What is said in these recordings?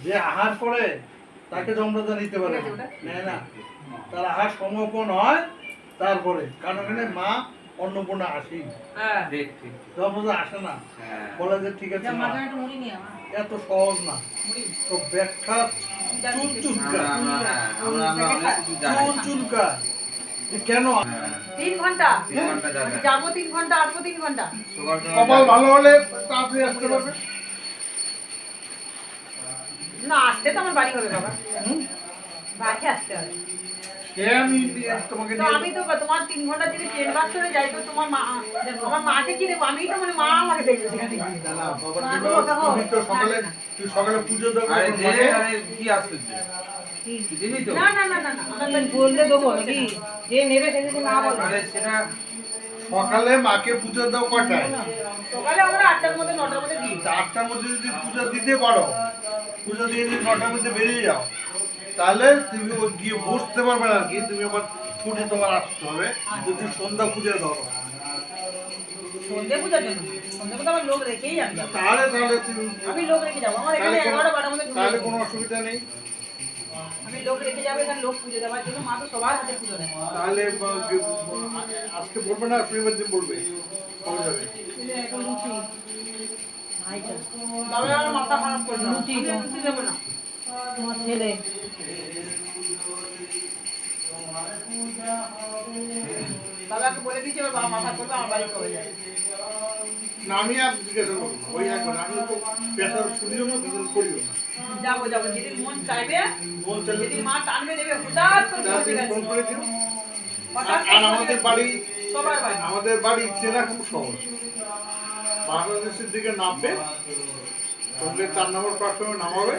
যে আহার করে তাকে যমরাজা নিতে পারে নেয় না, তার আহার সমাপন হয় তারপরে, কারণ এখানে মা অন্নপূর্ণা আসেই, যমরাজা আসে না, বলে যে ঠিক আছে মা, এত সহজ না, তো ব্যাখ্যা চুলকা কেন 3 ঘন্টা যাবো, 3 ঘন্টা আসবো, 3 ঘন্টা। কপাল ভালো হলে তাড়াতাড়ি আসতে পারবে না, আসতে তো আমার বাড়ি হবে বাবা, বাড়ি আসতে হবে। আমি তো তোমার 3 ঘন্টা যদি ট্রেন বাস করে যাই তো তোমার মা, আমার মাকে কি দেবো? আমি তো মানে মা আমাকে দেখবে সেখানে। সকালে পুজো দেবো, না না না না না, আমি বললে দেবো নাকি? যে নেবে সে যদি না বলে। সকালে মাকে পুজো দাও কটায়? সকালে আমরা 8টার মধ্যে 9টার মধ্যে দিই। 8টার মধ্যে যদি পুজো দিতে পারো, পুজো দিয়ে যদি 9টার মধ্যে বেরিয়ে যাও, তাহলে তুমি গিয়ে বসতে পারবে না, কি তুমি আবার ছুটি তোমার আসতে হবে যদি সন্ধ্যা পুজো দাও। সন্ধ্যে পূজার জন্য সন্ধ্যে পূজা আমার লোক রেখেই আমি যাবো। তাহলে তুমি আমি লোক রেখে যাবো, আমার এখানে 11-12টার মধ্যে তাহলে কোনো অসুবিধা নেই। আমি লোক রেখে যাবো, এখানে লোক পুজো দেওয়ার জন্য, মা তো সবার হাতে পুজো দেয়। তাহলে আজকে বলবে না, শনিবার দিন বলবে কবে যাবে? বাবা আমার মাথা খারাপ করবে, লুচি দেবো না তোমার ছেলে। বাবাকে বলে দিয়েছি, এবার বাবা মাথা করবে, আমার বাড়ি কবে যাবে। না আমি আর জিজ্ঞাসা করবো, ওই একবার আমি তো পেশার ছুটিও না, বিজন করিও না। যাবো যাবো, যেদিন মন চাইবে, যেদিন মা টানবে দেবে, হঠাৎ করে ফোন করে দিও। আর আমাদের বাড়ি চেনা খুব সহজ। বাংলাদেশের দিকে নামবে, সঙ্গে 4 নম্বর প্ল্যাটফর্মে নামাবে,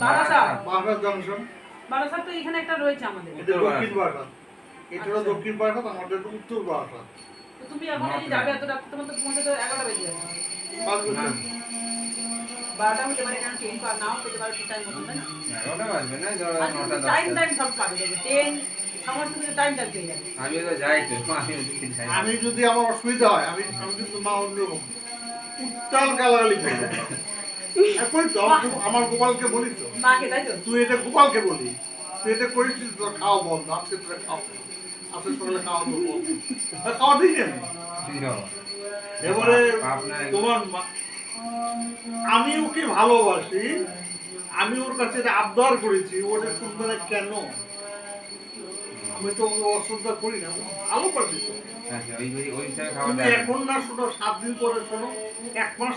বারাসাত জংশন। বারাসাত তো এখানে একটা রয়েছে আমাদের, এটা দক্ষিণ বারাসাত, এটা হলো দক্ষিণ বারাসাত, আমাদের উত্তর বারাসাত। তো তুমি এখন যদি যাবে এত রাত, তোমার তো পৌঁছতে 11টা বেজে যাবে। 12টা হতে পারে, কারণ ট্রেন পার নাও পেতে পারো, ঠিক টাইম মতো না, 11টা বাজবে না, ধরো 9টা 10টা। টাইম সব পাবে, ট্রেন সমস্ত কিছু টাইম পেয়ে যাবে। আমি তো যাই তো, আমি যদি আমার অসুবিধা হয়, আমি কিন্তু মা অন্যরকম উত্তাল গালাগালি করবো। এখন তো আমার গোপালকে বলি তো, মাকে তাই তো, তুই এটা গোপালকে বলি, তুই এটা করেছিস, তোর খাওয়া বন্ধ, আজকে তোরা খাও, আজকে সকালে খাওয়া দেবো, খাওয়া দিই আমি। এবারে তোমার আমি ওকে ভালোবাসি, আমি ওর কাছে আবদার করেছি, ওটা শুনবে না কেন? আমি তো অশ্রদ্ধা করি না, ভালোবাসি তো। ওই হিসাবে খাওয়া তুমি এখন না শোনো, 7 দিন পরে শোনো, 1 মাস